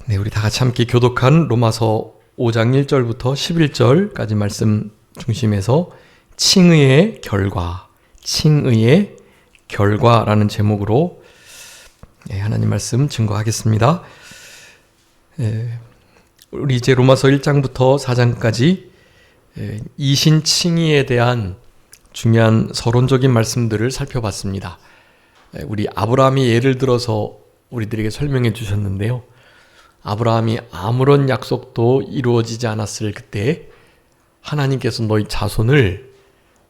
네, 우리 다 같이 함께 교독한 로마서 5장 1절부터 11절까지 말씀 중심에서 칭의의 결과라는 제목으로 하나님 말씀 증거하겠습니다. 우리 이제 로마서 1장부터 4장까지 이신칭의에 대한 중요한 서론적인 말씀들을 살펴봤습니다. 우리 아브라함이 예를 들어서 우리들에게 설명해 주셨는데요. 아브라함이 아무런 약속도 이루어지지 않았을 그때 하나님께서 너희 자손을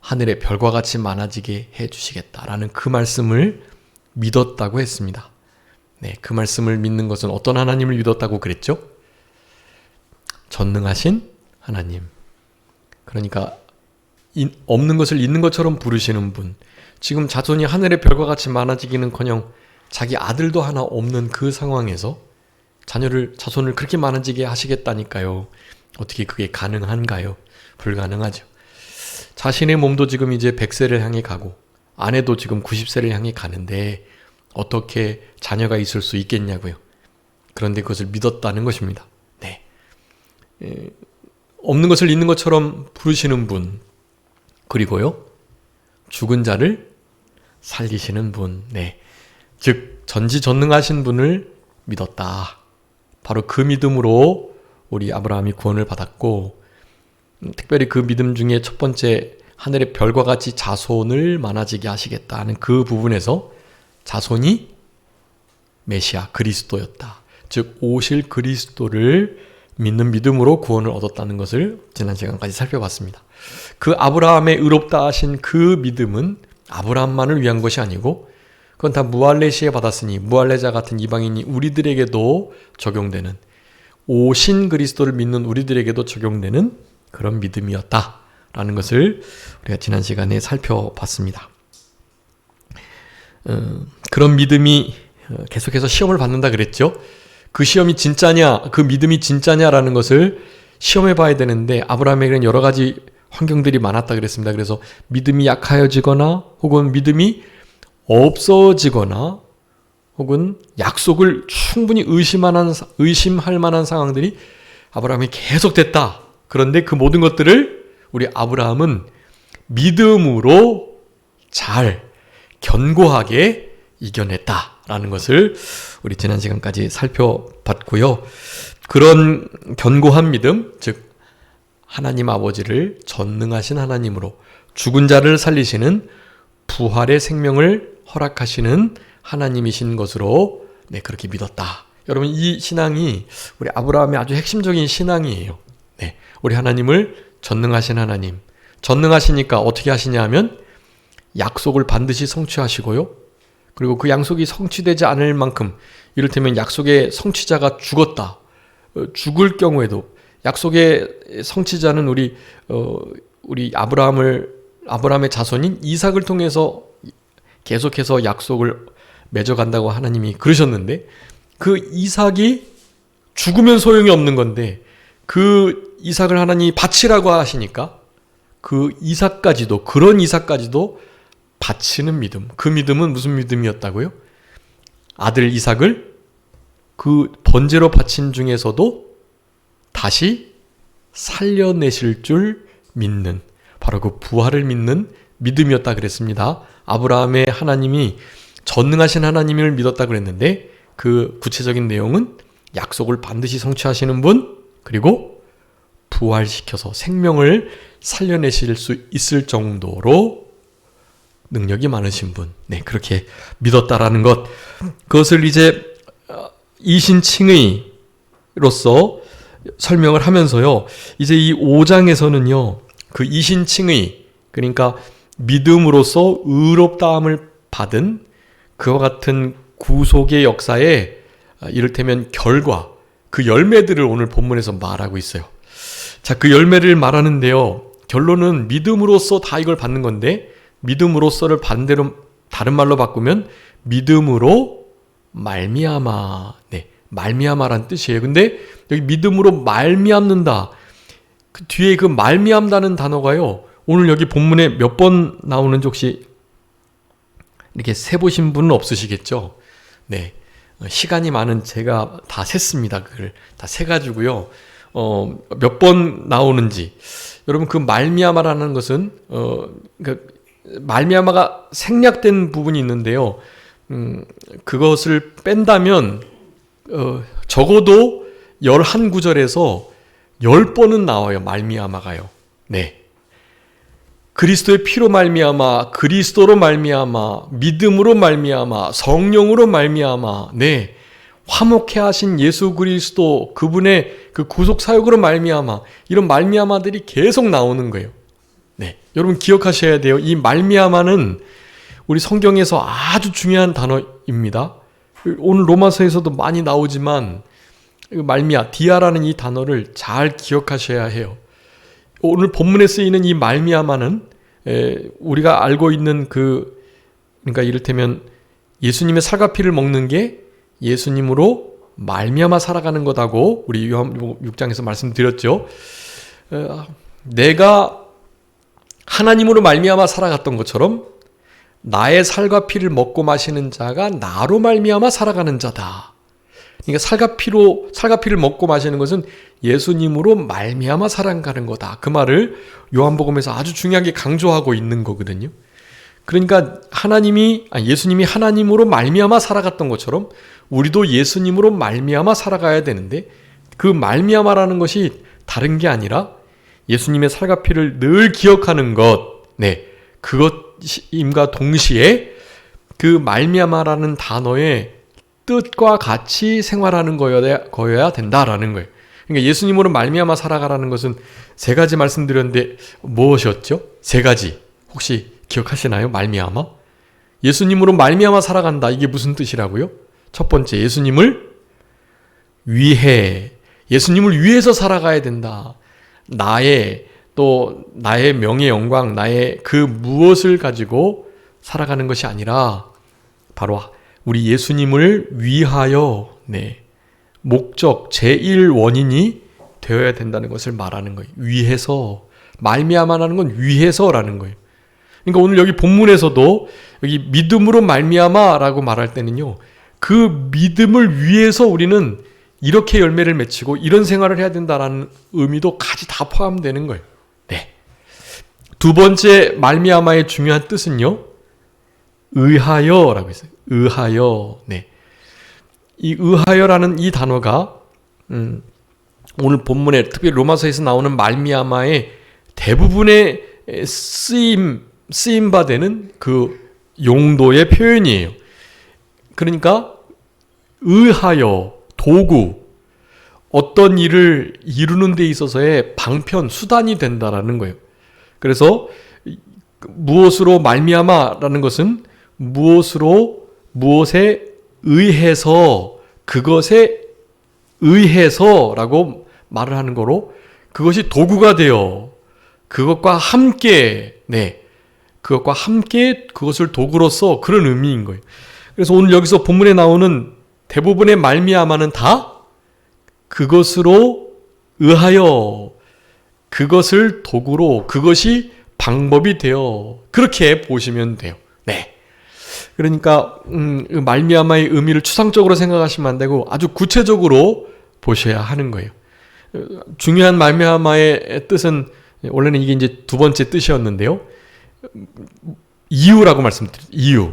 하늘의 별과 같이 많아지게 해주시겠다라는 그 말씀을 믿었다고 했습니다. 네, 그 말씀을 믿는 것은 어떤 하나님을 믿었다고 그랬죠? 전능하신 하나님. 그러니까 없는 것을 있는 것처럼 부르시는 분. 지금 자손이 하늘의 별과 같이 많아지기는커녕 자기 아들도 하나 없는 그 상황에서 자손을 그렇게 많아지게 하시겠다니까요. 어떻게 그게 가능한가요? 불가능하죠. 자신의 몸도 지금 이제 100세를 향해 가고 아내도 지금 90세를 향해 가는데 어떻게 자녀가 있을 수 있겠냐고요. 그런데 그것을 믿었다는 것입니다. 네. 없는 것을 있는 것처럼 부르시는 분, 그리고요 죽은 자를 살리시는 분, 네. 즉 전지전능하신 분을 믿었다. 바로 그 믿음으로 우리 아브라함이 구원을 받았고, 특별히 그 믿음 중에 첫 번째 하늘의 별과 같이 자손을 많아지게 하시겠다는 그 부분에서 자손이 메시아 그리스도였다. 즉 오실 그리스도를 믿는 믿음으로 구원을 얻었다는 것을 지난 시간까지 살펴봤습니다. 그 아브라함의 의롭다 하신 그 믿음은 아브라함만을 위한 것이 아니고 그건 다 무할레시에 받았으니 무할레자 같은 이방인이 우리들에게도 적용되는, 오신 그리스도를 믿는 우리들에게도 적용되는 그런 믿음이었다라는 것을 우리가 지난 시간에 살펴봤습니다. 그런 믿음이 계속해서 시험을 받는다 그랬죠. 그 시험이 진짜냐, 그 믿음이 진짜냐라는 것을 시험해 봐야 되는데 아브라함에게는 여러 가지 환경들이 많았다 그랬습니다. 그래서 믿음이 약하여지거나 혹은 믿음이 없어지거나 혹은 약속을 충분히 의심할 만한 상황들이 아브라함이 계속됐다. 그런데 그 모든 것들을 우리 아브라함은 믿음으로 잘 견고하게 이겨냈다라는 것을 우리 지난 시간까지 살펴봤고요. 그런 견고한 믿음, 즉 하나님 아버지를 전능하신 하나님으로 죽은 자를 살리시는 부활의 생명을 허락하시는 하나님이신 것으로 그렇게 믿었다. 여러분, 이 신앙이 우리 아브라함의 아주 핵심적인 신앙이에요. 네, 우리 하나님을 전능하신 하나님. 전능하시니까 어떻게 하시냐 하면 약속을 반드시 성취하시고요. 그리고 그 약속이 성취되지 않을 만큼, 이를테면 약속의 성취자가 죽었다. 죽을 경우에도 약속의 성취자는 우리 아브라함의 자손인 이삭을 통해서 계속해서 약속을 맺어간다고 하나님이 그러셨는데, 그 이삭이 죽으면 소용이 없는 건데 그 이삭을 하나님이 바치라고 하시니까 그런 이삭까지도 바치는 믿음. 그 믿음은 무슨 믿음이었다고요? 아들 이삭을 그 번제로 바친 중에서도 다시 살려내실 줄 믿는, 바로 그 부활을 믿는 믿음이었다 그랬습니다. 아브라함의 하나님이 전능하신 하나님을 믿었다 그랬는데 그 구체적인 내용은 약속을 반드시 성취하시는 분, 그리고 부활시켜서 생명을 살려내실 수 있을 정도로 능력이 많으신 분, 그렇게 믿었다라는 것, 그것을 이제 이신칭의로서 설명을 하면서요, 이제 이 5장에서는요 그 이신칭의, 그러니까 믿음으로써 의롭다함을 받은 그와 같은 구속의 역사에 이를테면 결과, 그 열매들을 오늘 본문에서 말하고 있어요. 자, 그 열매를 말하는데요, 결론은 믿음으로써 다 이걸 받는 건데, 믿음으로써를 반대로 다른 말로 바꾸면 믿음으로 말미암아, 말미암아란 뜻이에요. 근데 여기 믿음으로 말미암는다, 그 뒤에 그 말미암다는 단어가요, 오늘 여기 본문에 몇 번 나오는지 혹시 이렇게 세보신 분은 없으시겠죠? 네, 시간이 많은 제가 다 셌습니다. 그걸 다 세가지고요. 몇 번 나오는지. 여러분, 그 말미암아라는 것은, 말미암아가 생략된 부분이 있는데요. 그것을 뺀다면, 적어도 11구절에서 10번은 나와요. 말미암아가요. 네. 그리스도의 피로 말미암아, 그리스도로 말미암아, 믿음으로 말미암아, 성령으로 말미암아, 네, 화목해 하신 예수 그리스도 그분의 그 구속 사역으로 말미암아, 이런 말미암아들이 계속 나오는 거예요. 네, 여러분 기억하셔야 돼요. 이 말미암아는 우리 성경에서 아주 중요한 단어입니다. 오늘 로마서에서도 많이 나오지만 디아라는 이 단어를 잘 기억하셔야 해요. 오늘 본문에 쓰이는 이 말미암아는 우리가 알고 있는 그러니까 이를테면 예수님의 살과 피를 먹는 게 예수님으로 말미암아 살아가는 거다고 우리 요한복음 6장에서 말씀드렸죠. 내가 하나님으로 말미암아 살아갔던 것처럼 나의 살과 피를 먹고 마시는 자가 나로 말미암아 살아가는 자다. 그러니까 살과 피를 먹고 마시는 것은 예수님으로 말미암아 살아가는 거다. 그 말을 요한복음에서 아주 중요하게 강조하고 있는 거거든요. 그러니까 예수님이 하나님으로 말미암아 살아갔던 것처럼 우리도 예수님으로 말미암아 살아가야 되는데, 그 말미암아라는 것이 다른 게 아니라 예수님의 살과 피를 늘 기억하는 것, 네, 그것임과 동시에 그 말미암아라는 단어의 뜻과 같이 생활하는 거여야 된다라는 거예요. 그러니까 예수님으로 말미암아 살아가라는 것은 세 가지 말씀드렸는데 무엇이었죠? 세 가지 혹시 기억하시나요? 말미암아? 예수님으로 말미암아 살아간다. 이게 무슨 뜻이라고요? 첫 번째, 예수님을 위해서 살아가야 된다. 나의 명예 영광, 나의 그 무엇을 가지고 살아가는 것이 아니라 바로 우리 예수님을 위하여, 네, 목적, 제1원인이 되어야 된다는 것을 말하는 거예요. 위해서, 말미암아라는 건 위해서라는 거예요. 그러니까 오늘 여기 본문에서도 여기 믿음으로 말미암아라고 말할 때는요, 그 믿음을 위해서 우리는 이렇게 열매를 맺히고 이런 생활을 해야 된다라는 의미도 같이 다 포함되는 거예요. 네. 두 번째 말미암아의 중요한 뜻은요, 의하여라고 했어요. 의하여. 네. 이 의하여라는 이 단어가 오늘 본문에 특별히 로마서에서 나오는 말미암아의 대부분의 쓰임 바 되는 그 용도의 표현이에요. 그러니까 의하여, 도구, 어떤 일을 이루는 데 있어서의 방편, 수단이 된다라는 거예요. 그래서 무엇으로 말미암아라는 것은 무엇에 의해서, 그것에 의해서라고 말을 하는 거로, 그것이 도구가 되어 그것과 함께, 네, 그것과 함께 그것을 도구로서 그런 의미인 거예요. 그래서 오늘 여기서 본문에 나오는 대부분의 말미암아는 다 그것으로 의하여, 그것을 도구로, 그것이 방법이 되어, 그렇게 보시면 돼요. 네. 그러니까 말미암아의 의미를 추상적으로 생각하시면 안 되고 아주 구체적으로 보셔야 하는 거예요. 중요한 말미암아의 뜻은 원래는 이게 이제 두 번째 뜻이었는데요. 이유라고 말씀드렸죠. 이유,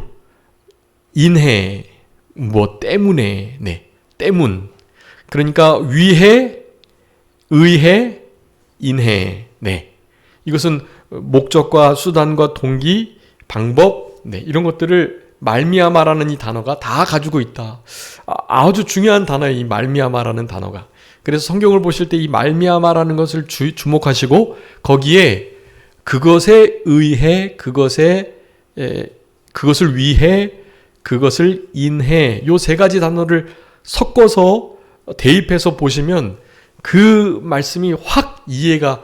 인해, 때문에, 네, 때문. 그러니까 위해, 의해, 인해, 네. 이것은 목적과 수단과 동기, 방법, 네, 이런 것들을 말미암아라는 이 단어가 다 가지고 있다. 아주 중요한 단어예요, 이 말미암아라는 단어가. 그래서 성경을 보실 때 이 말미암아라는 것을 주목하시고 거기에 그것에 의해, 그것을 위해, 그것을 인해, 요 세 가지 단어를 섞어서 대입해서 보시면 그 말씀이 확 이해가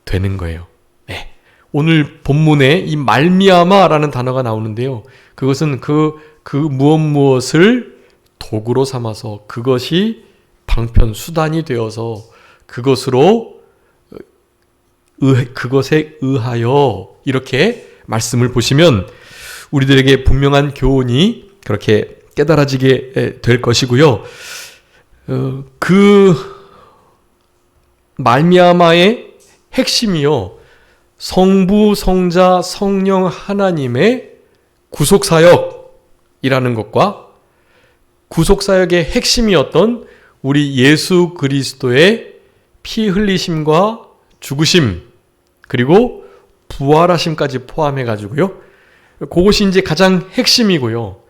되는 거예요. 네. 오늘 본문에 이 말미암아라는 단어가 나오는데요. 그것은 그 무엇을 도구로 삼아서 그것이 방편, 수단이 되어서 그것에 의하여 이렇게 말씀을 보시면 우리들에게 분명한 교훈이 그렇게 깨달아지게 될 것이고요. 그 말미암아의 핵심이요, 성부, 성자, 성령 하나님의 구속사역이라는 것과 구속사역의 핵심이었던 우리 예수 그리스도의 피 흘리심과 죽으심 그리고 부활하심까지 포함해가지고요, 그것이 이제 가장 핵심이고요.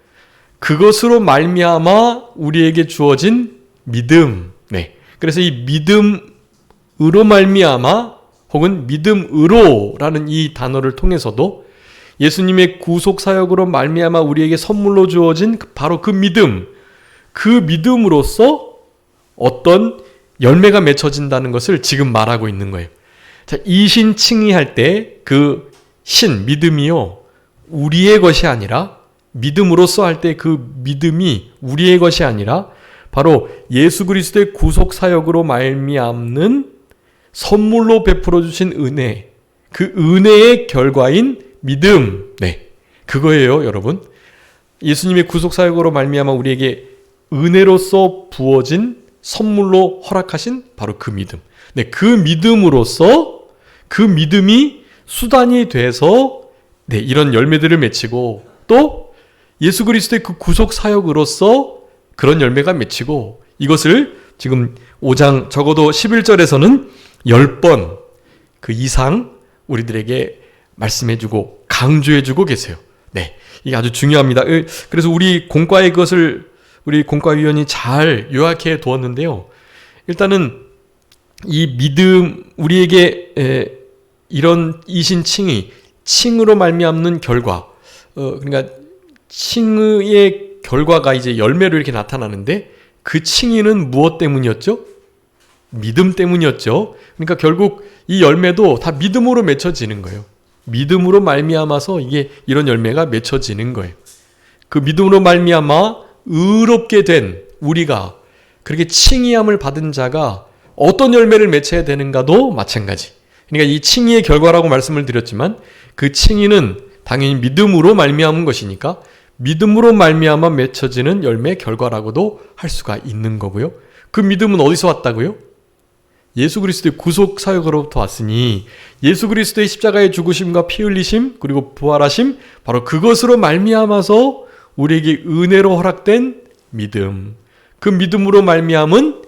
그것으로 말미암아 우리에게 주어진 믿음. 네. 그래서 이 믿음으로 말미암아 혹은 믿음으로라는 이 단어를 통해서도 예수님의 구속 사역으로 말미암아 우리에게 선물로 주어진 바로 그 믿음, 그 믿음으로써 어떤 열매가 맺혀진다는 것을 지금 말하고 있는 거예요. 자, 이신칭의할 때 그 신, 믿음이요, 우리의 것이 아니라, 믿음으로써 할 때 그 믿음이 우리의 것이 아니라 바로 예수 그리스도의 구속 사역으로 말미암는 선물로 베풀어 주신 은혜, 그 은혜의 결과인 믿음. 네, 그거예요, 여러분. 예수님의 구속 사역으로 말미암아 우리에게 은혜로서 부어진 선물로 허락하신 바로 그 믿음. 네, 그 믿음으로써 그 믿음이 수단이 돼서 네, 이런 열매들을 맺히고 또 예수 그리스도의 그 구속 사역으로서 그런 열매가 맺히고, 이것을 지금 5장 적어도 11절에서는 10번 그 이상 우리들에게 말씀해주고 강조해주고 계세요. 네, 이게 아주 중요합니다. 그래서 우리 공과의 그것을 우리 공과위원이 잘 요약해 두었는데요. 일단은 이 믿음, 우리에게 이런 이신칭의, 칭의로 말미암는 결과, 그러니까 칭의의 결과가 이제 열매로 이렇게 나타나는데, 그 칭의는 무엇 때문이었죠? 믿음 때문이었죠. 그러니까 결국 이 열매도 다 믿음으로 맺혀지는 거예요. 믿음으로 말미암아서 이게 이런 열매가 맺혀지는 거예요. 그 믿음으로 말미암아 의롭게 된 우리가, 그렇게 칭의함을 받은 자가 어떤 열매를 맺혀야 되는가도 마찬가지. 그러니까 이 칭의의 결과라고 말씀을 드렸지만, 그 칭의는 당연히 믿음으로 말미암은 것이니까 믿음으로 말미암아 맺혀지는 열매의 결과라고도 할 수가 있는 거고요. 그 믿음은 어디서 왔다고요? 예수 그리스도의 구속 사역으로부터 왔으니, 예수 그리스도의 십자가의 죽으심과 피 흘리심 그리고 부활하심, 바로 그것으로 말미암아서 우리에게 은혜로 허락된 믿음, 그 믿음으로 말미암은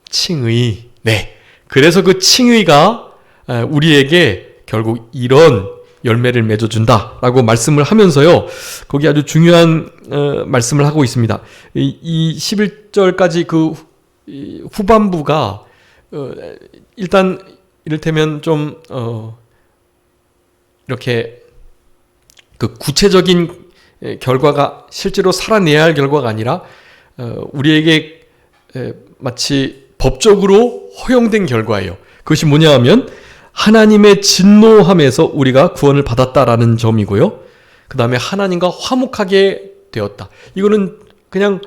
칭의. 네, 그래서 그 칭의가 우리에게 결국 이런 열매를 맺어준다라고 말씀을 하면서요, 거기 아주 중요한 말씀을 하고 있습니다. 이 11절까지 그 후반부가 일단 이를테면 좀 이렇게 그 구체적인 결과가 실제로 살아내야 할 결과가 아니라 우리에게 마치 법적으로 허용된 결과예요. 그것이 뭐냐 하면 하나님의 진노함에서 우리가 구원을 받았다라는 점이고요. 그 다음에 하나님과 화목하게 되었다. 이거는 그냥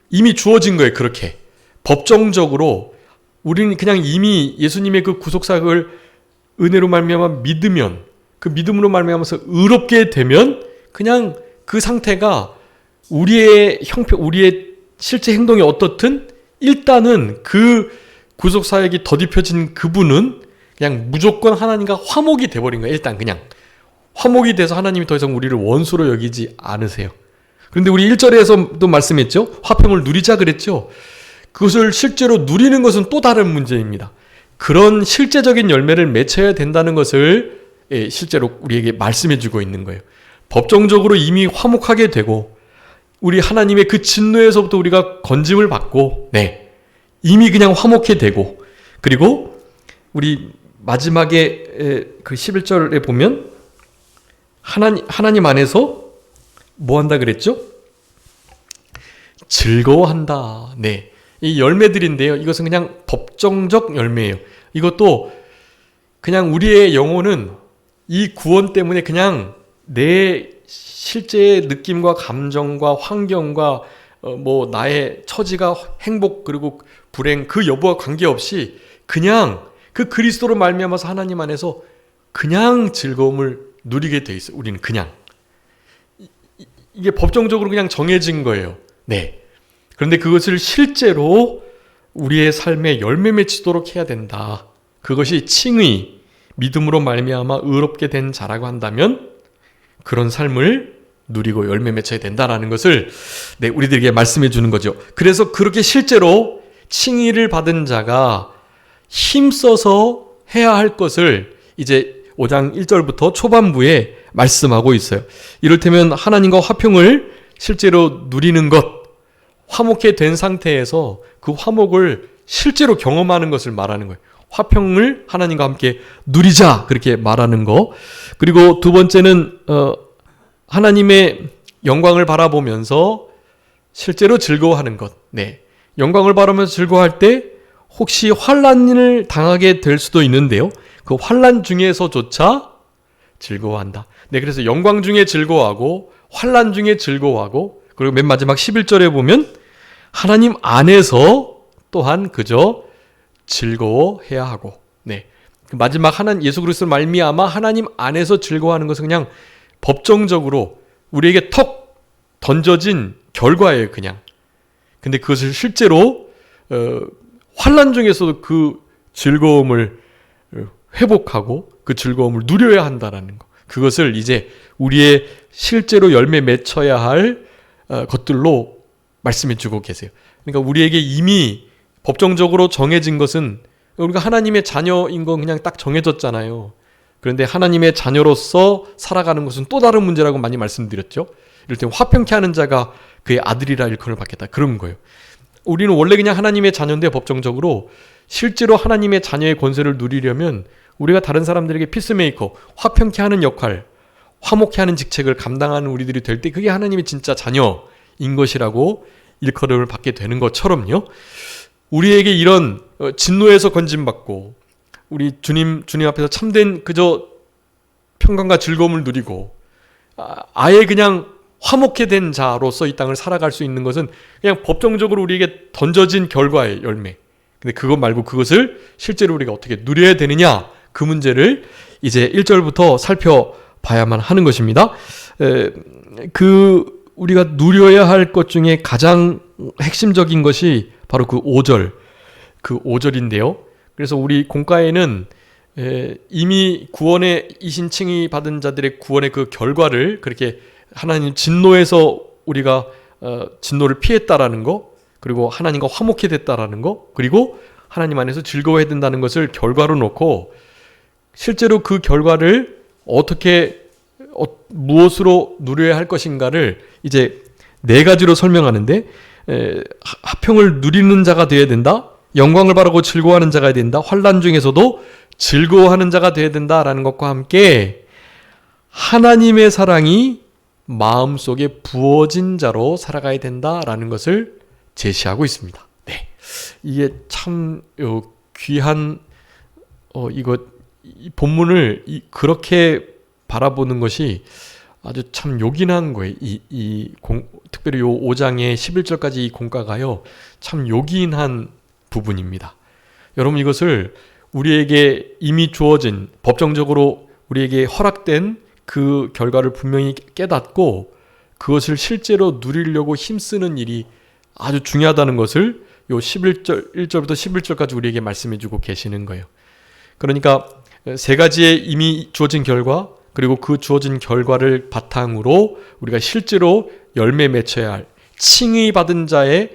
이미 주어진 거예요. 그렇게 법정적으로 우리는 그냥 이미 예수님의 그 구속사역을 은혜로 말미암아 믿으면, 그 믿음으로 말미암아서 의롭게 되면 그냥 그 상태가 우리의 형편, 우리의 실제 행동이 어떻든 일단은 그 구속사역이 더딥혀진 그분은 그냥 무조건 하나님과 화목이 돼버린 거예요. 일단 그냥 화목이 돼서 하나님이 더 이상 우리를 원수로 여기지 않으세요. 그런데 우리 1절에서도 말씀했죠. 화평을 누리자 그랬죠. 그것을 실제로 누리는 것은 또 다른 문제입니다. 그런 실제적인 열매를 맺혀야 된다는 것을 실제로 우리에게 말씀해주고 있는 거예요. 법정적으로 이미 화목하게 되고 우리 하나님의 그 진노에서부터 우리가 건짐을 받고, 네, 이미 그냥 화목해 되고, 그리고 우리 마지막에 그 11절에 보면 하나님 안에서 뭐 한다 그랬죠? 즐거워한다. 네, 이 열매들인데요, 이것은 그냥 법정적 열매예요. 이것도 그냥 우리의 영혼은 이 구원 때문에 그냥 내 실제의 느낌과 감정과 환경과 뭐 나의 처지가 행복 그리고 불행 그 여부와 관계없이 그냥 그 그리스도로 말미암아서 하나님 안에서 그냥 즐거움을 누리게 돼 있어요. 우리는 그냥 이게 법정적으로 그냥 정해진 거예요. 네. 그런데 그것을 실제로 우리의 삶에 열매 맺히도록 해야 된다. 그것이 칭의, 믿음으로 말미암아 의롭게 된 자라고 한다면 그런 삶을 누리고 열매 맺혀야 된다라는 것을 우리들에게 말씀해 주는 거죠. 그래서 그렇게 실제로 칭의를 받은 자가 힘써서 해야 할 것을 이제 5장 1절부터 초반부에 말씀하고 있어요. 이를테면 하나님과 화평을 실제로 누리는 것, 화목해 된 상태에서 그 화목을 실제로 경험하는 것을 말하는 거예요. 화평을 하나님과 함께 누리자, 그렇게 말하는 거. 그리고 두 번째는 하나님의 영광을 바라보면서 실제로 즐거워하는 것. 네, 영광을 바라보면서 즐거워할 때 혹시 환난을 당하게 될 수도 있는데요, 그 환난 중에서조차 즐거워한다. 네, 그래서 영광 중에 즐거워하고 환난 중에 즐거워하고, 그리고 맨 마지막 11절에 보면 하나님 안에서 또한 그저 즐거워해야 하고, 네, 마지막 예수 그리스도를 말미암아 하나님 안에서 즐거워하는 것은 그냥 법정적으로 우리에게 턱 던져진 결과예요, 그냥. 근데 그것을 실제로 환난 중에서도 그 즐거움을 회복하고 그 즐거움을 누려야 한다라는 것. 그것을 이제 우리의 실제로 열매 맺혀야 할 것들로 말씀해 주고 계세요. 그러니까 우리에게 이미 법정적으로 정해진 것은, 우리가 하나님의 자녀인 건 그냥 딱 정해졌잖아요. 그런데 하나님의 자녀로서 살아가는 것은 또 다른 문제라고 많이 말씀드렸죠. 이럴 때 화평케 하는 자가 그의 아들이라 일컬음을 받겠다, 그런 거예요. 우리는 원래 그냥 하나님의 자녀인데 법정적으로 실제로 하나님의 자녀의 권세를 누리려면 우리가 다른 사람들에게 피스메이커, 화평케 하는 역할, 화목케 하는 직책을 감당하는 우리들이 될 때 그게 하나님의 진짜 자녀인 것이라고 일컬음을 받게 되는 것처럼요, 우리에게 이런 진노에서 건짐받고 우리 주님 앞에서 참된 그저 평강과 즐거움을 누리고 아예 그냥 화목해 된 자로서 이 땅을 살아갈 수 있는 것은 그냥 법정적으로 우리에게 던져진 결과의 열매. 근데 그것 말고 그것을 실제로 우리가 어떻게 누려야 되느냐, 그 문제를 이제 1절부터 살펴봐야만 하는 것입니다. 우리가 누려야 할 것 중에 가장 핵심적인 것이 바로 그 5절인데요. 그래서 우리 공과에는 이미 구원의 이신 칭의 받은 자들의 구원의 그 결과를 그렇게 하나님 진노에서 우리가 진노를 피했다라는 거, 그리고 하나님과 화목해 됐다라는 거, 그리고 하나님 안에서 즐거워해야 된다는 것을 결과로 놓고 실제로 그 결과를 어떻게 무엇으로 누려야 할 것인가를 이제 4가지로 설명하는데, 화평을 누리는 자가 되어야 된다, 영광을 바라고 즐거워하는 자가 되어야 된다, 환난 중에서도 즐거워하는 자가 되어야 된다라는 것과 함께 하나님의 사랑이 마음속에 부어진 자로 살아가야 된다라는 것을 제시하고 있습니다. 네, 이게 참 귀한 이 본문을 그렇게 바라보는 것이 아주 참 요긴한 거예요. 특별히 요 5장의 11절까지 이 공과가요, 참 요긴한 부분입니다. 여러분, 이것을 우리에게 이미 주어진 법정적으로 우리에게 허락된 그 결과를 분명히 깨닫고 그것을 실제로 누리려고 힘쓰는 일이 아주 중요하다는 것을 요 1절부터 11절까지 우리에게 말씀해 주고 계시는 거예요. 그러니까 3가지의 이미 주어진 결과, 그리고 그 주어진 결과를 바탕으로 우리가 실제로 열매 맺혀야 할 칭의 받은 자의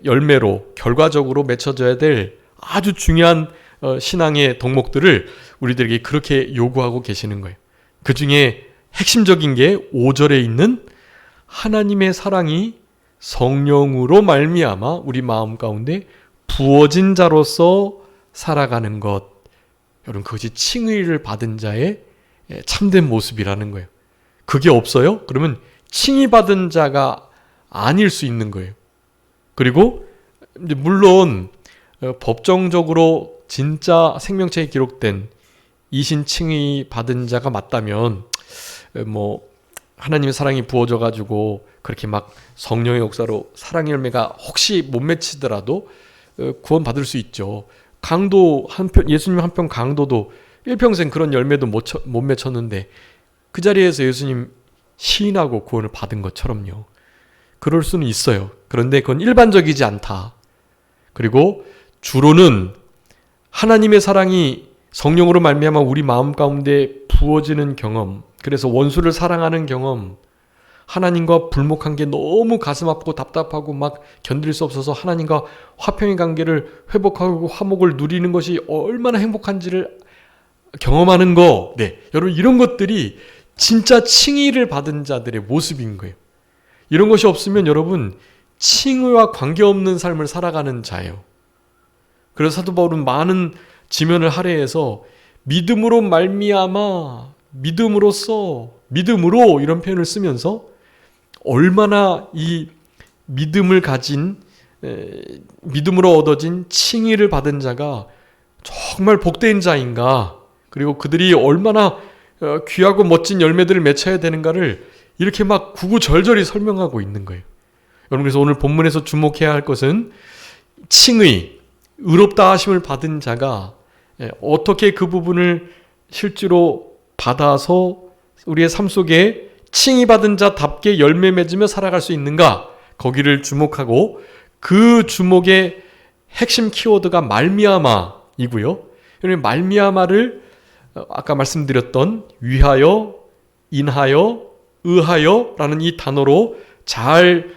열매로 결과적으로 맺혀져야 될 아주 중요한 신앙의 덕목들을 우리들에게 그렇게 요구하고 계시는 거예요. 그 중에 핵심적인 게 5절에 있는 하나님의 사랑이 성령으로 말미암아 우리 마음 가운데 부어진 자로서 살아가는 것. 여러분, 그것이 칭의를 받은 자의 참된 모습이라는 거예요. 그게 없어요? 그러면 칭의 받은 자가 아닐 수 있는 거예요. 그리고 물론 법정적으로 진짜 생명책에 기록된 이신 칭의 받은 자가 맞다면 하나님의 사랑이 부어져 가지고 그렇게 막 성령의 역사로 사랑의 열매가 혹시 못 맺히더라도 구원 받을 수 있죠. 강도 한편, 예수님 한편 강도도 일평생 그런 열매도 못 맺혔는데 그 자리에서 예수님 시인하고 구원을 받은 것처럼요. 그럴 수는 있어요. 그런데 그건 일반적이지 않다. 그리고 주로는 하나님의 사랑이 성령으로 말미암아 우리 마음 가운데 부어지는 경험, 그래서 원수를 사랑하는 경험, 하나님과 불목한 게 너무 가슴 아프고 답답하고 막 견딜 수 없어서 하나님과 화평의 관계를 회복하고 화목을 누리는 것이 얼마나 행복한지를 경험하는 거. 네, 여러분 이런 것들이 진짜 칭의를 받은 자들의 모습인 거예요. 이런 것이 없으면 여러분 칭의와 관계없는 삶을 살아가는 자예요. 그래서 사도 바울은 많은 지면을 할애해서 믿음으로 말미암아, 믿음으로써, 믿음으로 이런 표현을 쓰면서 얼마나 이 믿음을 가진, 믿음으로 얻어진 칭의를 받은 자가 정말 복된 자인가, 그리고 그들이 얼마나 귀하고 멋진 열매들을 맺어야 되는가를 이렇게 막 구구절절히 설명하고 있는 거예요. 여러분, 그래서 오늘 본문에서 주목해야 할 것은 칭의, 의롭다 하심을 받은 자가 어떻게 그 부분을 실제로 받아서 우리의 삶 속에 칭의받은 자답게 열매 맺으며 살아갈 수 있는가, 거기를 주목하고 그 주목의 핵심 키워드가 말미암아이고요. 말미암아를 아까 말씀드렸던 위하여, 인하여, 의하여라는 이 단어로 잘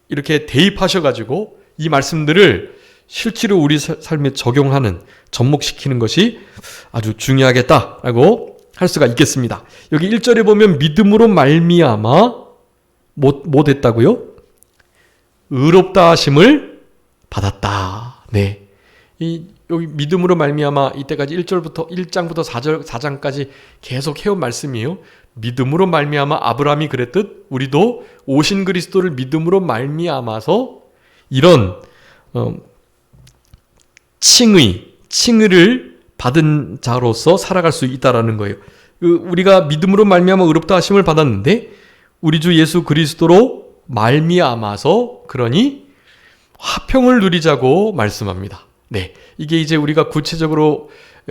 이렇게 대입하셔가지고 이 말씀들을 실제로 우리 삶에 적용하는, 접목시키는 것이 아주 중요하겠다라고 할 수가 있겠습니다. 여기 1절에 보면 믿음으로 말미암아 뭐 됐다고요? 의롭다 하심을 받았다. 네. 여기 믿음으로 말미암아 이때까지 1장부터 4장까지 계속 해온 말씀이에요. 믿음으로 말미암아 아브라함이 그랬듯 우리도 오신 그리스도를 믿음으로 말미암아서 이런 칭의를 받은 자로서 살아갈 수 있다라는 거예요. 우리가 믿음으로 말미암아 의롭다 하심을 받았는데 우리 주 예수 그리스도로 말미암아서 그러니 화평을 누리자고 말씀합니다. 네, 이게 이제 우리가 구체적으로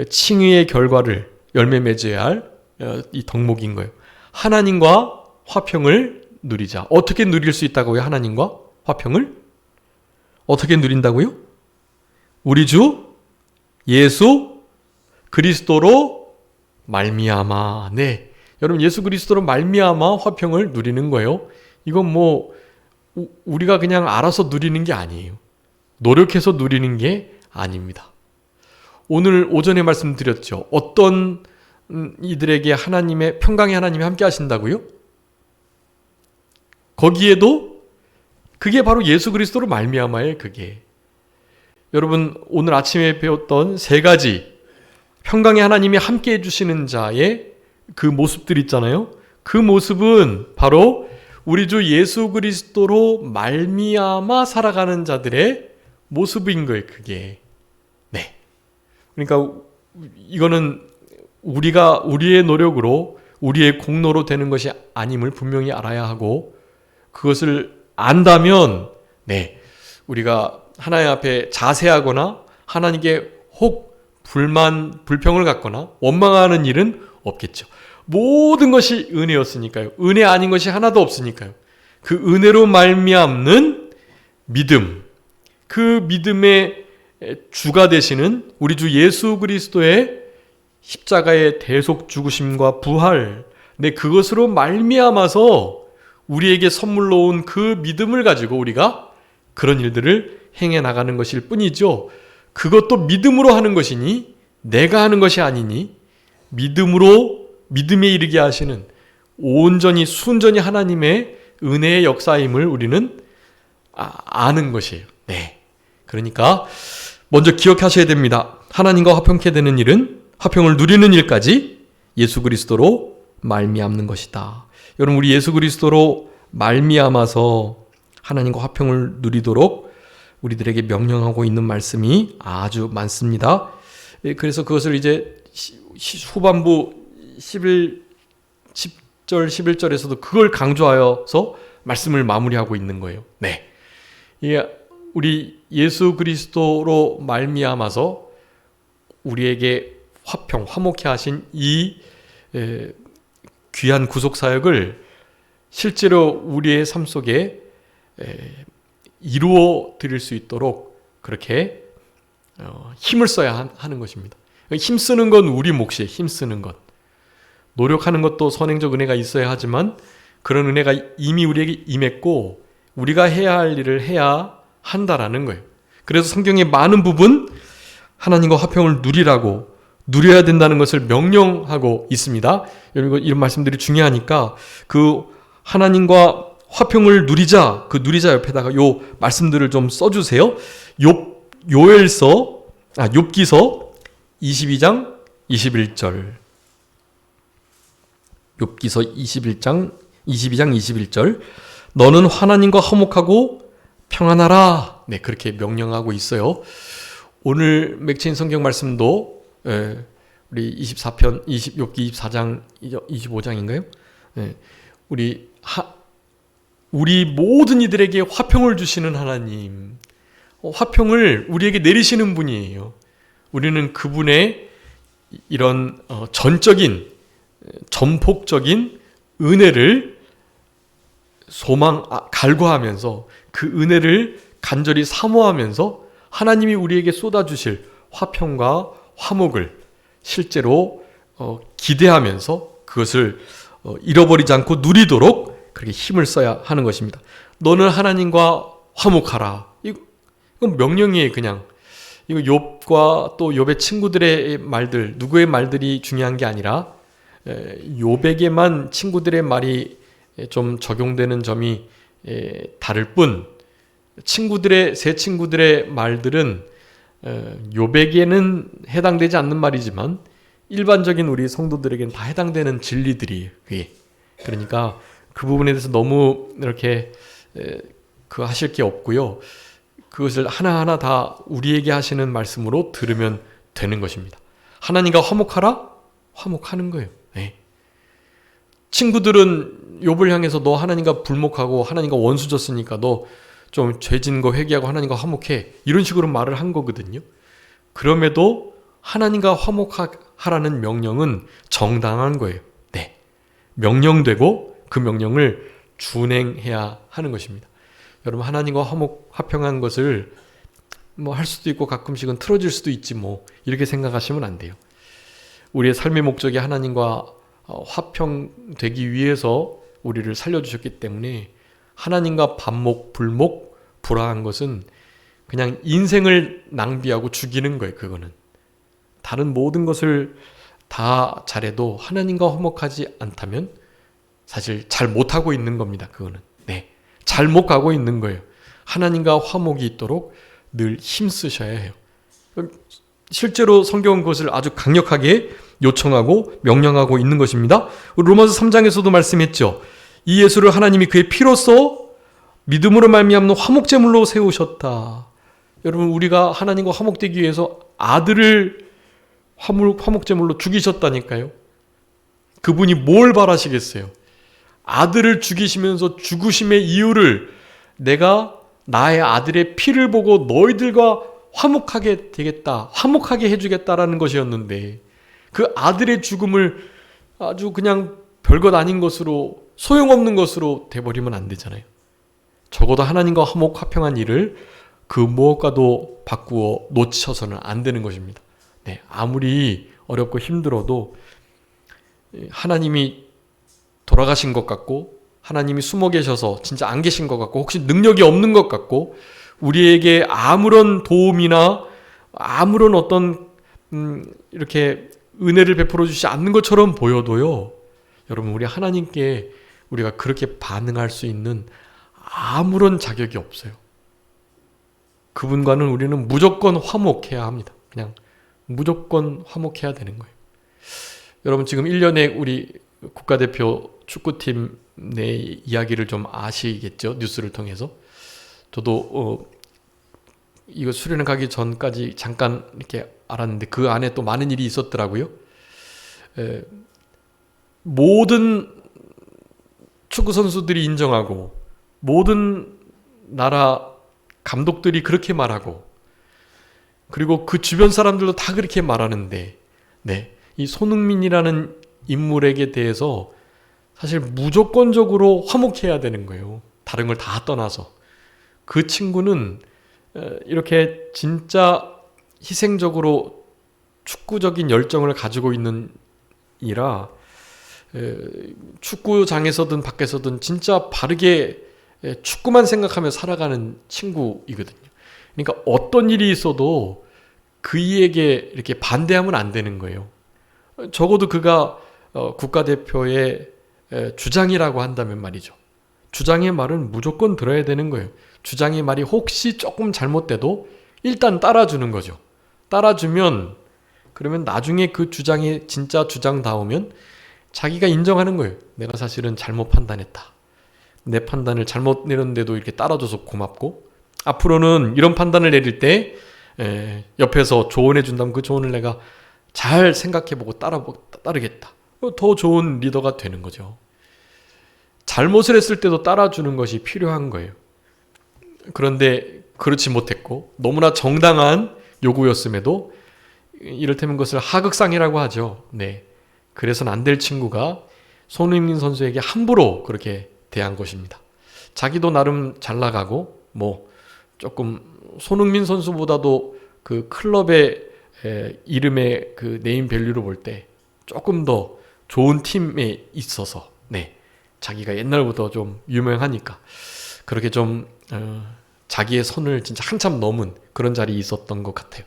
칭의의 결과를 열매 맺어야 할 이 덕목인 거예요. 하나님과 화평을 누리자. 어떻게 누릴 수 있다고요? 하나님과 화평을? 어떻게 누린다고요? 우리 주 예수 그리스도로 말미암아. 네, 여러분 예수 그리스도로 말미암아 화평을 누리는 거예요. 이건 뭐 우리가 그냥 알아서 누리는 게 아니에요. 노력해서 누리는 게 아닙니다. 오늘 오전에 말씀드렸죠. 어떤 이들에게 하나님의 평강의 하나님이 함께 하신다고요? 거기에도 그게 바로 예수 그리스도로 말미암아예요. 그게 여러분 오늘 아침에 배웠던 세 가지 평강의 하나님이 함께 해주시는 자의 그 모습들 있잖아요. 그 모습은 바로 우리 주 예수 그리스도로 말미암아 살아가는 자들의 모습인 거예요. 그게. 네. 그러니까 이거는 우리가 우리의 노력으로 우리의 공로로 되는 것이 아님을 분명히 알아야 하고, 그것을 안다면 네, 우리가 하나님 앞에 자세하거나 하나님께 혹 불평을 갖거나 원망하는 일은 없겠죠. 모든 것이 은혜였으니까요. 은혜 아닌 것이 하나도 없으니까요. 그 은혜로 말미암는 믿음, 그 믿음의 주가 되시는 우리 주 예수 그리스도의 십자가의 대속 죽으심과 부활, 네, 그것으로 말미암아서 우리에게 선물로 온 그 믿음을 가지고 우리가 그런 일들을 행해 나가는 것일 뿐이죠. 그것도 믿음으로 하는 것이니 내가 하는 것이 아니니 믿음에 이르게 하시는 온전히 순전히 하나님의 은혜의 역사임을 우리는 아는 것이에요. 네. 그러니까 먼저 기억하셔야 됩니다. 하나님과 화평케 되는 일은, 화평을 누리는 일까지 예수 그리스도로 말미암는 것이다. 여러분, 우리 예수 그리스도로 말미암아서 하나님과 화평을 누리도록 우리들에게 명령하고 있는 말씀이 아주 많습니다. 그래서 그것을 이제 후반부 10절, 11절에서도 그걸 강조하여서 말씀을 마무리하고 있는 거예요. 네. 우리 예수 그리스도로 말미암아서 우리에게 화평, 화목케 하신 이 귀한 구속사역을 실제로 우리의 삶 속에 이루어 드릴 수 있도록 그렇게 힘을 써야 하는 것입니다. 힘쓰는 건 우리 몫이에요. 힘쓰는 것. 노력하는 것도 선행적 은혜가 있어야 하지만 그런 은혜가 이미 우리에게 임했고 우리가 해야 할 일을 해야 한다라는 거예요. 그래서 성경의 많은 부분 하나님과 화평을 누려야 된다는 것을 명령하고 있습니다. 여러분 이런 말씀들이 중요하니까 그 하나님과 화평을 누리자, 그 누리자 옆에다가 요 말씀들을 좀 써주세요. 욥기서 22장 21절. 욥기서 22장 21절. 너는 하나님과 화목하고 평안하라. 네, 그렇게 명령하고 있어요. 오늘 맥체인 성경 말씀도 우리 24편, 욥기 24장, 25장인가요? 우리 모든 이들에게 화평을 주시는 하나님, 화평을 우리에게 내리시는 분이에요. 우리는 그분의 이런 전적인, 전폭적인 은혜를 갈구하면서 그 은혜를 간절히 사모하면서 하나님이 우리에게 쏟아주실 화평과 화목을 실제로 기대하면서 그것을 잃어버리지 않고 누리도록 그렇게 힘을 써야 하는 것입니다. 너는 하나님과 화목하라. 이건 명령이에요. 그냥 이거 욥과 또 욥의 친구들의 말들, 누구의 말들이 중요한 게 아니라 욥에게만 친구들의 말이 좀 적용되는 점이 다를 뿐, 새 친구들의 말들은 욥에게는 해당되지 않는 말이지만 일반적인 우리 성도들에게는 다 해당되는 진리들이에요. 그게. 그러니까 그 부분에 대해서 너무 이렇게 하실 게 없고요. 그것을 하나하나 다 우리에게 하시는 말씀으로 들으면 되는 것입니다. 하나님과 화목하라? 화목하는 거예요. 네. 친구들은 욥을 향해서 너 하나님과 불목하고 하나님과 원수졌으니까 너 좀 죄진 거 회개하고 하나님과 화목해. 이런 식으로 말을 한 거거든요. 그럼에도 하나님과 화목하라는 명령은 정당한 거예요. 네. 명령되고 그 명령을 준행해야 하는 것입니다. 여러분 하나님과 화평한 것을 할 수도 있고 가끔씩은 틀어질 수도 있지 이렇게 생각하시면 안 돼요. 우리의 삶의 목적이 하나님과 화평되기 위해서 우리를 살려주셨기 때문에 하나님과 반목, 불목, 불화한 것은 그냥 인생을 낭비하고 죽이는 거예요. 그거는 다른 모든 것을 다 잘해도 하나님과 화목하지 않다면 사실 잘 못하고 있는 겁니다. 그거는 잘 못 가고 있는 거예요. 하나님과 화목이 있도록 늘 힘쓰셔야 해요. 실제로 성경은 그것을 아주 강력하게 요청하고 명령하고 있는 것입니다. 로마서 3장에서도 말씀했죠. 이 예수를 하나님이 그의 피로써 믿음으로 말미암는 화목제물로 세우셨다. 여러분 우리가 하나님과 화목되기 위해서 아들을 화목제물로 죽이셨다니까요. 그분이 뭘 바라시겠어요? 아들을 죽이시면서 죽으심의 이유를 내가 나의 아들의 피를 보고 너희들과 화목하게 되겠다, 화목하게 해주겠다라는 것이었는데 그 아들의 죽음을 아주 그냥 별것 아닌 것으로 소용없는 것으로 돼버리면 안 되잖아요. 적어도 하나님과 화평한 일을 그 무엇과도 바꾸어 놓쳐서는 안 되는 것입니다. 네, 아무리 어렵고 힘들어도 하나님이 돌아가신 것 같고 하나님이 숨어 계셔서 진짜 안 계신 것 같고 혹시 능력이 없는 것 같고 우리에게 아무런 도움이나 아무런 어떤 이렇게 은혜를 베풀어 주시지 않는 것처럼 보여도요. 여러분 우리 하나님께 우리가 그렇게 반응할 수 있는 아무런 자격이 없어요. 그분과는 우리는 무조건 화목해야 합니다. 그냥 무조건 화목해야 되는 거예요. 여러분 지금 1년에 우리 국가대표 축구팀 내 이야기를 좀 아시겠죠? 뉴스를 통해서. 저도 이거 수련회 가기 전까지 잠깐 이렇게 알았는데 그 안에 또 많은 일이 있었더라고요. 모든 축구 선수들이 인정하고 모든 나라 감독들이 그렇게 말하고 그리고 그 주변 사람들도 다 그렇게 말하는데 이 손흥민이라는 인물에게 대해서 사실 무조건적으로 화목해야 되는 거예요. 다른 걸 다 떠나서. 그 친구는 이렇게 진짜 희생적으로 축구적인 열정을 가지고 있는 이라 축구장에서든 밖에서든 진짜 바르게 축구만 생각하며 살아가는 친구이거든요. 그러니까 어떤 일이 있어도 그이에게 이렇게 반대하면 안 되는 거예요. 적어도 그가 국가대표의 주장이라고 한다면 말이죠. 주장의 말은 무조건 들어야 되는 거예요. 주장의 말이 혹시 조금 잘못돼도 일단 따라주는 거죠. 따라주면 그러면 나중에 그 주장이 진짜 주장다우면 자기가 인정하는 거예요. 내가 사실은 잘못 판단했다. 내 판단을 잘못 내렸는데도 이렇게 따라줘서 고맙고 앞으로는 이런 판단을 내릴 때 옆에서 조언해 준다면 그 조언을 내가 잘 생각해보고 따르겠다. 더 좋은 리더가 되는 거죠. 잘못을 했을 때도 따라주는 것이 필요한 거예요. 그런데 그렇지 못했고 너무나 정당한 요구였음에도 이를테면 그것을 하극상이라고 하죠. 네, 그래서는 안 될 친구가 손흥민 선수에게 함부로 그렇게 대한 것입니다. 자기도 나름 잘 나가고 조금 손흥민 선수보다도 그 클럽의 이름의 그 네임 밸류로 볼 때 조금 더 좋은 팀에 있어서 자기가 옛날부터 좀 유명하니까 그렇게 좀 자기의 선을 진짜 한참 넘은 그런 자리에 있었던 것 같아요.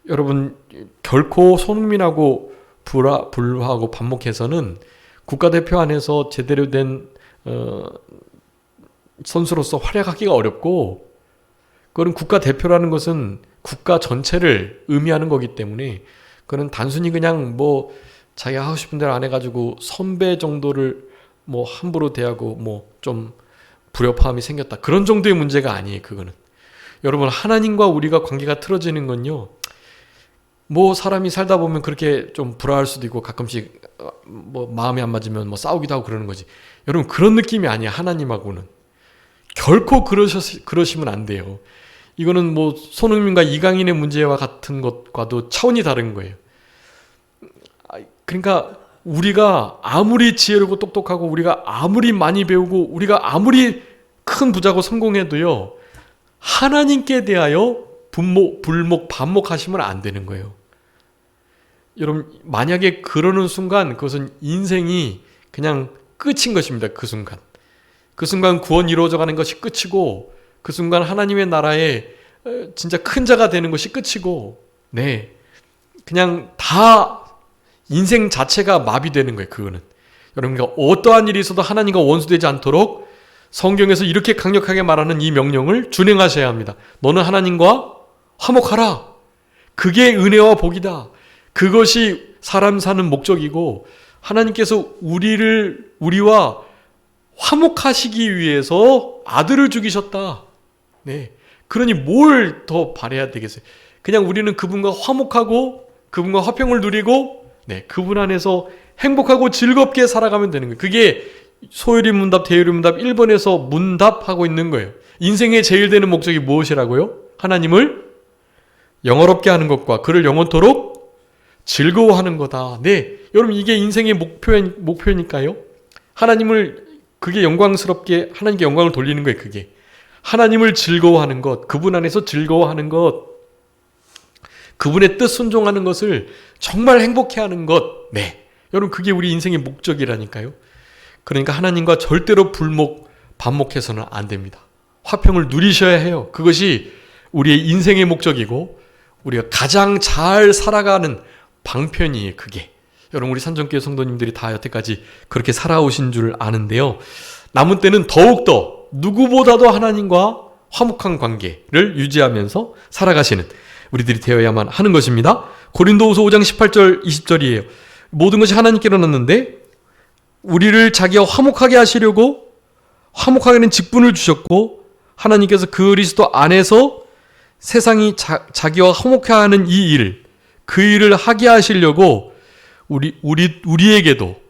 여러분 결코 손흥민하고 불화하고 반목해서는 국가대표 안에서 제대로 된 선수로서 활약하기가 어렵고 그건 국가대표라는 것은 국가 전체를 의미하는 거기 때문에 그건 단순히 그냥 자기가 하고 싶은 대로 안 해가지고 선배 정도를 함부로 대하고 좀 불협화음이 생겼다. 그런 정도의 문제가 아니에요. 그거는. 여러분 하나님과 우리가 관계가 틀어지는 건요. 사람이 살다 보면 그렇게 좀 불화할 수도 있고 가끔씩 마음이 안 맞으면 싸우기도 하고 그러는 거지. 여러분 그런 느낌이 아니야. 하나님하고는. 결코 그러시면 안 돼요. 이거는 손흥민과 이강인의 문제와 같은 것과도 차원이 다른 거예요. 그러니까 우리가 아무리 지혜롭고 똑똑하고 우리가 아무리 많이 배우고 우리가 아무리 큰 부자고 성공해도요. 하나님께 대하여 반목하시면 안 되는 거예요. 여러분 만약에 그러는 순간 그것은 인생이 그냥 끝인 것입니다. 그 순간 구원이 이루어져 가는 것이 끝이고 그 순간 하나님의 나라에 진짜 큰 자가 되는 것이 끝이고 그냥 다 인생 자체가 마비되는 거예요. 그거는. 여러분 어떠한 일이 있어도 하나님과 원수되지 않도록 성경에서 이렇게 강력하게 말하는 이 명령을 준행하셔야 합니다. 너는 하나님과 화목하라. 그게 은혜와 복이다. 그것이 사람 사는 목적이고 하나님께서 우리와 화목하시기 위해서 아들을 죽이셨다. 그러니 뭘 더 바라야 되겠어요? 그냥 우리는 그분과 화목하고 그분과 화평을 누리고 그분 안에서 행복하고 즐겁게 살아가면 되는 거예요. 그게 소요리 문답, 대요리 문답 1번에서 문답하고 있는 거예요. 인생의 제일 되는 목적이 무엇이라고요? 하나님을 영화롭게 하는 것과 그를 영원토록 즐거워하는 거다. 여러분 이게 인생의 목표니까요. 그게 영광스럽게 하나님께 영광을 돌리는 거예요. 그게 하나님을 즐거워하는 것, 그분 안에서 즐거워하는 것, 그분의 뜻 순종하는 것을 정말 행복해하는 것. 여러분 그게 우리 인생의 목적이라니까요. 그러니까 하나님과 절대로 반목해서는 안 됩니다. 화평을 누리셔야 해요. 그것이 우리의 인생의 목적이고 우리가 가장 잘 살아가는 방편이에요. 그게. 여러분 우리 산정교회 성도님들이 다 여태까지 그렇게 살아오신 줄 아는데요. 남은 때는 더욱더 누구보다도 하나님과 화목한 관계를 유지하면서 살아가시는 우리들이 되어야만 하는 것입니다. 고린도후서 5장 18절 20절이에요. 모든 것이 하나님께로 났는데 우리를 자기와 화목하게 하시려고 화목하게 하는 직분을 주셨고 하나님께서 그리스도 안에서 세상이 자기와 화목해 하는 그 일을 하게 하시려고 우리에게도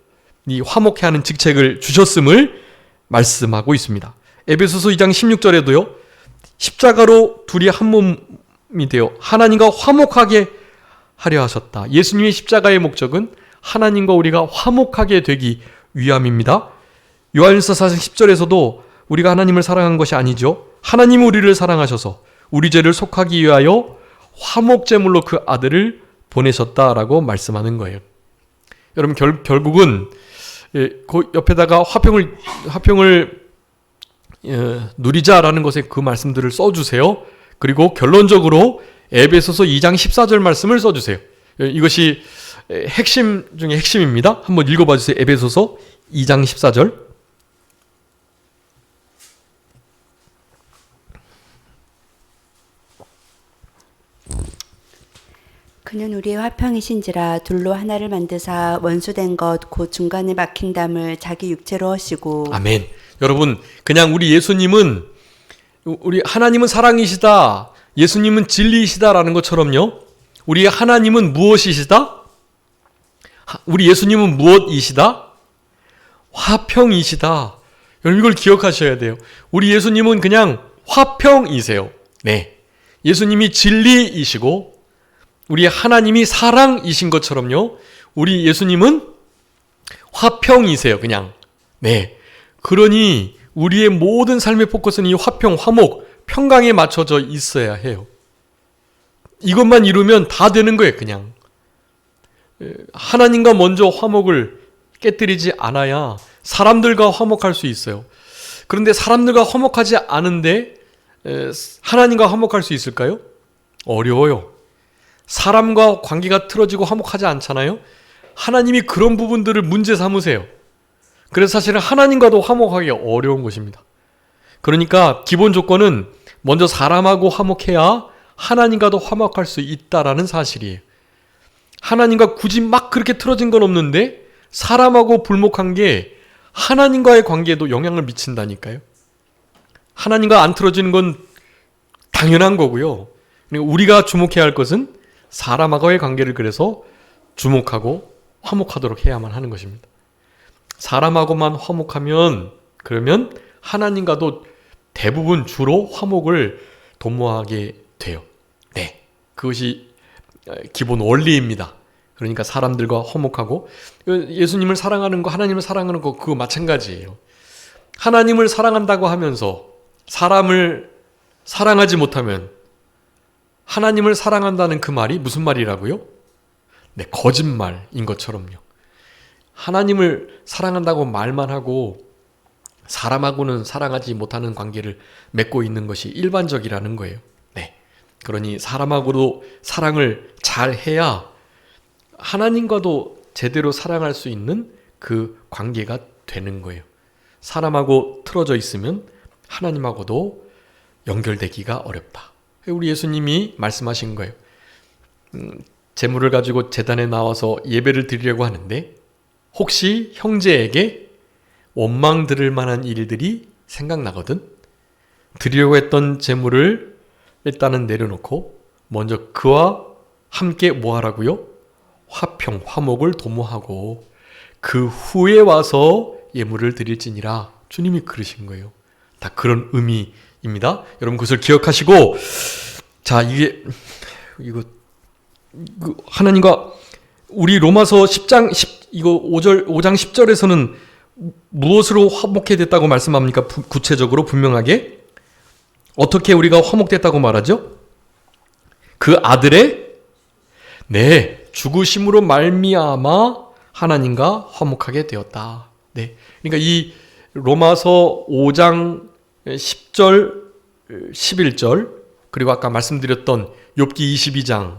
이 화목해 하는 직책을 주셨음을 말씀하고 있습니다. 에베소서 2장 16절에도요. 십자가로 둘이 한 몸이 되어 하나님과 화목하게 하려 하셨다. 예수님의 십자가의 목적은 하나님과 우리가 화목하게 되기 위함입니다. 요한일서 4장 10절에서도 우리가 하나님을 사랑한 것이 아니죠. 하나님이 우리를 사랑하셔서 우리 죄를 속하기 위하여 화목제물로 그 아들을 보내셨다라고 말씀하는 거예요. 여러분 결국은 그 옆에다가 화평을 누리자라는 것에 그 말씀들을 써주세요. 그리고 결론적으로 에베소서 2장 14절 말씀을 써주세요. 이것이 핵심 중에 핵심입니다. 한번 읽어봐 주세요. 에베소서 2장 14절. 그는 우리의 화평이신지라 둘로 하나를 만드사 원수된 것 곧 중간에 막힌 담을 자기 육체로 하시고. 아멘. 여러분 그냥 우리 예수님은 우리 하나님은 사랑이시다, 예수님은 진리이시다라는 것처럼요, 우리 하나님은 무엇이시다? 우리 예수님은 무엇이시다? 화평이시다. 여러분 이걸 기억하셔야 돼요. 우리 예수님은 그냥 화평이세요. 네, 예수님이 진리이시고 우리 하나님이 사랑이신 것처럼요, 우리 예수님은 화평이세요. 그냥. 네, 그러니 우리의 모든 삶의 포커스는 이 화평, 화목, 평강에 맞춰져 있어야 해요. 이것만 이루면 다 되는 거예요. 그냥 하나님과 먼저 화목을 깨뜨리지 않아야 사람들과 화목할 수 있어요. 그런데 사람들과 화목하지 않은데 하나님과 화목할 수 있을까요? 어려워요. 사람과 관계가 틀어지고 화목하지 않잖아요. 하나님이 그런 부분들을 문제 삼으세요. 그래서 사실은 하나님과도 화목하기 어려운 것입니다. 그러니까 기본 조건은 먼저 사람하고 화목해야 하나님과도 화목할 수 있다라는 사실이에요. 하나님과 굳이 막 그렇게 틀어진 건 없는데 사람하고 불목한 게 하나님과의 관계에도 영향을 미친다니까요. 하나님과 안 틀어지는 건 당연한 거고요. 우리가 주목해야 할 것은 사람하고의 관계를 그래서 주목하고 화목하도록 해야만 하는 것입니다. 사람하고만 화목하면 그러면 하나님과도 대부분 주로 화목을 도모하게 돼요. 네, 그것이 기본 원리입니다. 그러니까 사람들과 화목하고, 예수님을 사랑하는 거, 하나님을 사랑하는 거 그거 마찬가지예요. 하나님을 사랑한다고 하면서 사람을 사랑하지 못하면 하나님을 사랑한다는 그 말이 무슨 말이라고요? 네, 거짓말인 것처럼요. 하나님을 사랑한다고 말만 하고 사람하고는 사랑하지 못하는 관계를 맺고 있는 것이 일반적이라는 거예요. 네, 그러니 사람하고도 사랑을 잘 해야 하나님과도 제대로 사랑할 수 있는 그 관계가 되는 거예요. 사람하고 틀어져 있으면 하나님하고도 연결되기가 어렵다. 우리 예수님이 말씀하신 거예요. 재물을 가지고 제단에 나와서 예배를 드리려고 하는데 혹시 형제에게 원망 들을 만한 일들이 생각나거든. 드리려고 했던 재물을 일단은 내려놓고 먼저 그와 함께 뭐 하라고요? 화평, 화목을 도모하고 그 후에 와서 예물을 드릴지니라. 주님이 그러신 거예요. 다 그런 의미입니다. 여러분 그것을 기억하시고, 자, 이거 하나님과 우리 로마서 10장 5장 10절에서는 무엇으로 화목해 됐다고 말씀합니까? 구체적으로 분명하게 어떻게 우리가 화목됐다고 말하죠? 그 아들의 죽으심으로 말미암아 하나님과 화목하게 되었다. 네, 그러니까 이 로마서 5장 10절, 11절, 그리고 아까 말씀드렸던 욥기 22장,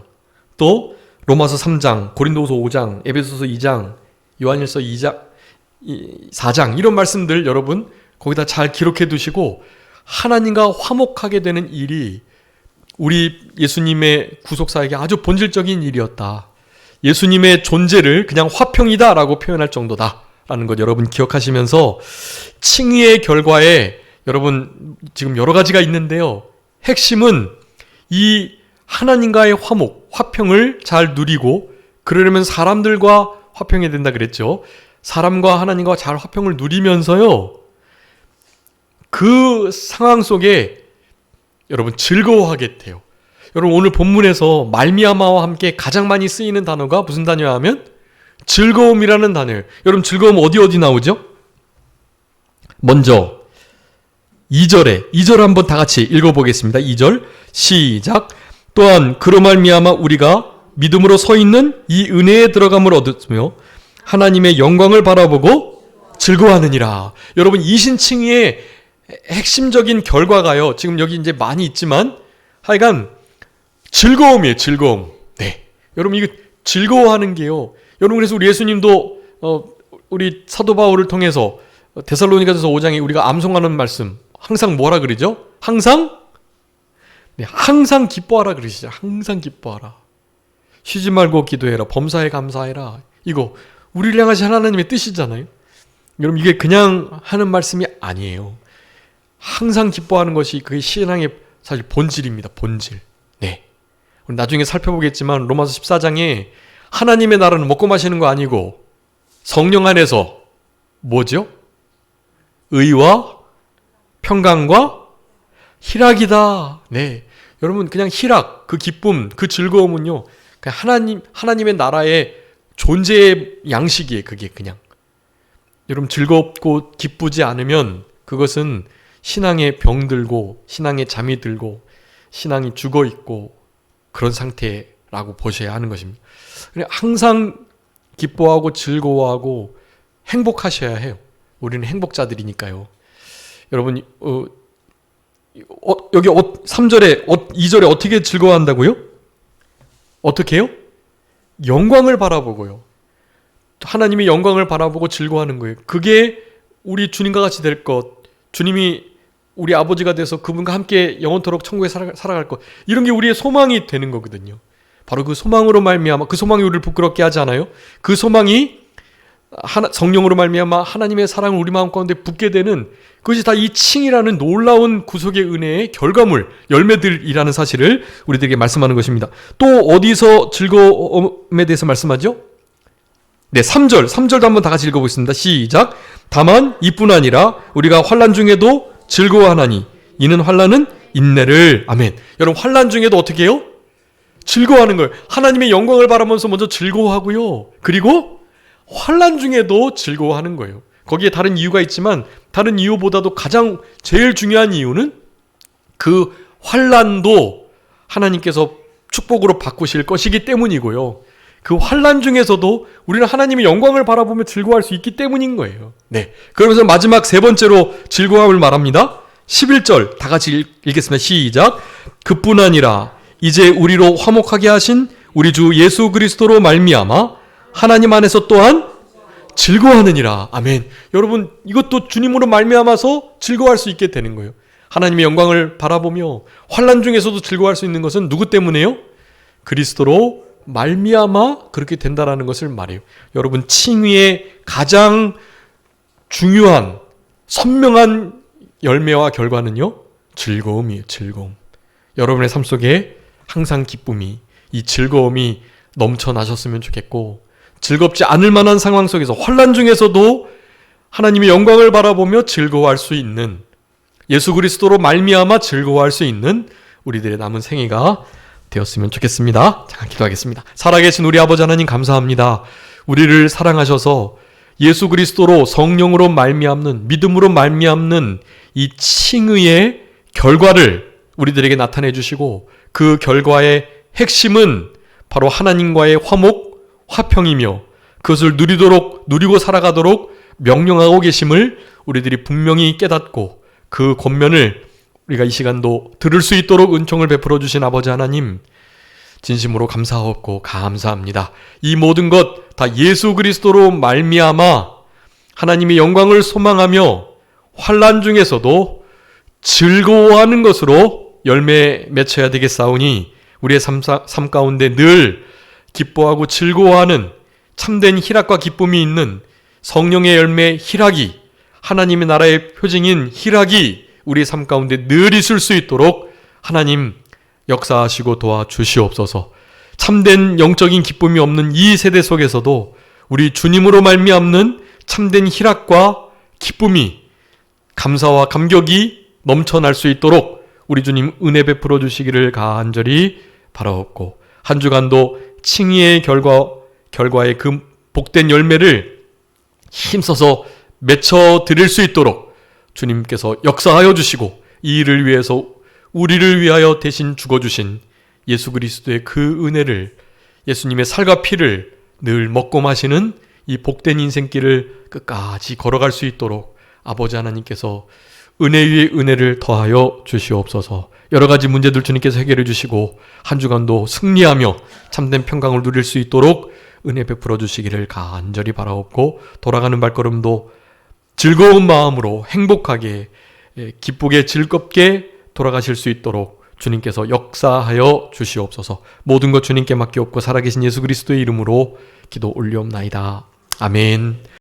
또 로마서 3장, 고린도서 5장, 에베소서 2장, 요한일서 2장, 4장, 이런 말씀들 여러분 거기다 잘 기록해 두시고, 하나님과 화목하게 되는 일이 우리 예수님의 구속사에게 아주 본질적인 일이었다. 예수님의 존재를 그냥 화평이다 라고 표현할 정도다 라는 것 여러분 기억하시면서, 칭의의 결과에 여러분 지금 여러 가지가 있는데요, 핵심은 이 하나님과의 화목, 화평을 잘 누리고, 그러려면 사람들과 화평해야 된다 그랬죠. 사람과 하나님과 잘 화평을 누리면서요, 그 상황 속에 여러분 즐거워하게 돼요. 여러분 오늘 본문에서 말미암아와 함께 가장 많이 쓰이는 단어가 무슨 단어야 하면 즐거움이라는 단어예요. 여러분 즐거움 어디 나오죠? 먼저 2절 한번 다 같이 읽어보겠습니다. 2절 시작. 또한 그로 말미암아 우리가 믿음으로 서 있는 이 은혜에 들어감을 얻으며 하나님의 영광을 바라보고 즐거워하느니라. 여러분, 이신칭의의 핵심적인 결과가요, 지금 여기 이제 많이 있지만 하여간 즐거움이에요. 즐거움. 네, 여러분, 이거 즐거워하는 게요, 여러분, 그래서 우리 예수님도 우리 사도 바울을 통해서 데살로니가서 5장에 우리가 암송하는 말씀, 항상 뭐라 그러죠? 항상 기뻐하라 그러시죠. 항상 기뻐하라. 쉬지 말고 기도해라. 범사에 감사해라. 이거 우리를 향하신 하나님의 뜻이잖아요. 여러분, 이게 그냥 하는 말씀이 아니에요. 항상 기뻐하는 것이 그게 신앙의 사실 본질입니다. 본질. 네. 우리 나중에 살펴보겠지만 로마서 14장에 하나님의 나라는 먹고 마시는 거 아니고 성령 안에서 뭐죠? 의와 평강과 희락이다. 네. 여러분, 그냥 희락, 그 기쁨, 그 즐거움은요, 그냥 하나님의 나라의 존재의 양식이에요. 그게 그냥. 여러분, 즐겁고 기쁘지 않으면 그것은 신앙에 병들고 신앙에 잠이 들고 신앙이 죽어 있고 그런 상태라고 보셔야 하는 것입니다. 항상 기뻐하고 즐거워하고 행복하셔야 해요. 우리는 행복자들이니까요. 여러분, 여기 3절에 2절에 어떻게 즐거워한다고요? 어떻게 해요? 영광을 바라보고요. 하나님의 영광을 바라보고 즐거워하는 거예요. 그게 우리 주님과 같이 될 것, 주님이 우리 아버지가 돼서 그분과 함께 영원토록 천국에 살아갈 것, 이런 게 우리의 소망이 되는 거거든요. 바로 그 소망으로 말미암아, 그 소망이 우리를 부끄럽게 하지 않아요? 그 소망이 성령으로 말미암아 하나님의 사랑을 우리 마음 가운데 붓게 되는, 그것이 다 이 칭이라는 놀라운 구속의 은혜의 결과물, 열매들이라는 사실을 우리들에게 말씀하는 것입니다. 또 어디서 즐거움에 대해서 말씀하죠? 네, 3절도 한번 다 같이 읽어보겠습니다. 시작. 다만 이뿐 아니라 우리가 환난 중에도 즐거워하나니 이는 환난은 인내를. 아멘. 여러분, 환난 중에도 어떻게 해요? 즐거워하는 거예요. 하나님의 영광을 바라면서 먼저 즐거워하고요, 그리고 환난 중에도 즐거워하는 거예요. 거기에 다른 이유가 있지만 다른 이유보다도 가장 제일 중요한 이유는 그 환난도 하나님께서 축복으로 바꾸실 것이기 때문이고요, 그 환난 중에서도 우리는 하나님의 영광을 바라보며 즐거워할 수 있기 때문인 거예요. 네. 그러면서 마지막 세 번째로 즐거움을 말합니다. 11절 다 같이 읽겠습니다. 시작. 그뿐 아니라 이제 우리로 화목하게 하신 우리 주 예수 그리스도로 말미암아 하나님 안에서 또한 즐거워하느니라. 아멘. 여러분, 이것도 주님으로 말미암아서 즐거워할 수 있게 되는 거예요. 하나님의 영광을 바라보며 환난 중에서도 즐거워할 수 있는 것은 누구 때문에요? 그리스도로 말미암아 그렇게 된다라는 것을 말해요. 여러분, 칭의의 가장 중요한 선명한 열매와 결과는요, 즐거움이에요. 즐거움. 여러분의 삶 속에 항상 기쁨이, 이 즐거움이 넘쳐나셨으면 좋겠고, 즐겁지 않을 만한 상황 속에서 환난 중에서도 하나님의 영광을 바라보며 즐거워할 수 있는, 예수 그리스도로 말미암아 즐거워할 수 있는 우리들의 남은 생애가 되었으면 좋겠습니다. 자, 기도하겠습니다. 살아계신 우리 아버지 하나님, 감사합니다. 우리를 사랑하셔서 예수 그리스도로 성령으로 말미암는, 믿음으로 말미암는 이 칭의의 결과를 우리들에게 나타내 주시고, 그 결과의 핵심은 바로 하나님과의 화목, 화평이며 그것을 누리고 살아가도록 명령하고 계심을 우리들이 분명히 깨닫고, 그 권면을 우리가 이 시간도 들을 수 있도록 은총을 베풀어 주신 아버지 하나님, 진심으로 감사하고 감사합니다. 이 모든 것 다 예수 그리스도로 말미암아 하나님의 영광을 소망하며 환난 중에서도 즐거워하는 것으로 열매 맺어야 되겠사오니, 우리의 삶 가운데 늘 기뻐하고 즐거워하는 참된 희락과 기쁨이 있는 성령의 열매 희락이, 하나님의 나라의 표징인 희락이 우리의 삶 가운데 늘 있을 수 있도록 하나님 역사하시고 도와주시옵소서. 참된 영적인 기쁨이 없는 이 세대 속에서도 우리 주님으로 말미암는 참된 희락과 기쁨이, 감사와 감격이 넘쳐날 수 있도록 우리 주님 은혜 베풀어 주시기를 간절히 바라옵고, 한 주간도 칭의의 결과의 그 복된 열매를 힘써서 맺어 드릴 수 있도록 주님께서 역사하여 주시고 이 일을 위해서 우리를 위하여 대신 죽어주신 예수 그리스도의 그 은혜를, 예수님의 살과 피를 늘 먹고 마시는 이 복된 인생길을 끝까지 걸어갈 수 있도록 아버지 하나님께서 은혜 위에 은혜를 더하여 주시옵소서. 여러 가지 문제들 주님께서 해결해 주시고 한 주간도 승리하며 참된 평강을 누릴 수 있도록 은혜 베풀어 주시기를 간절히 바라옵고, 돌아가는 발걸음도 즐거운 마음으로 행복하게 기쁘게 즐겁게 돌아가실 수 있도록 주님께서 역사하여 주시옵소서. 모든 것 주님께 맡기옵고 살아계신 예수 그리스도의 이름으로 기도 올리옵나이다. 아멘.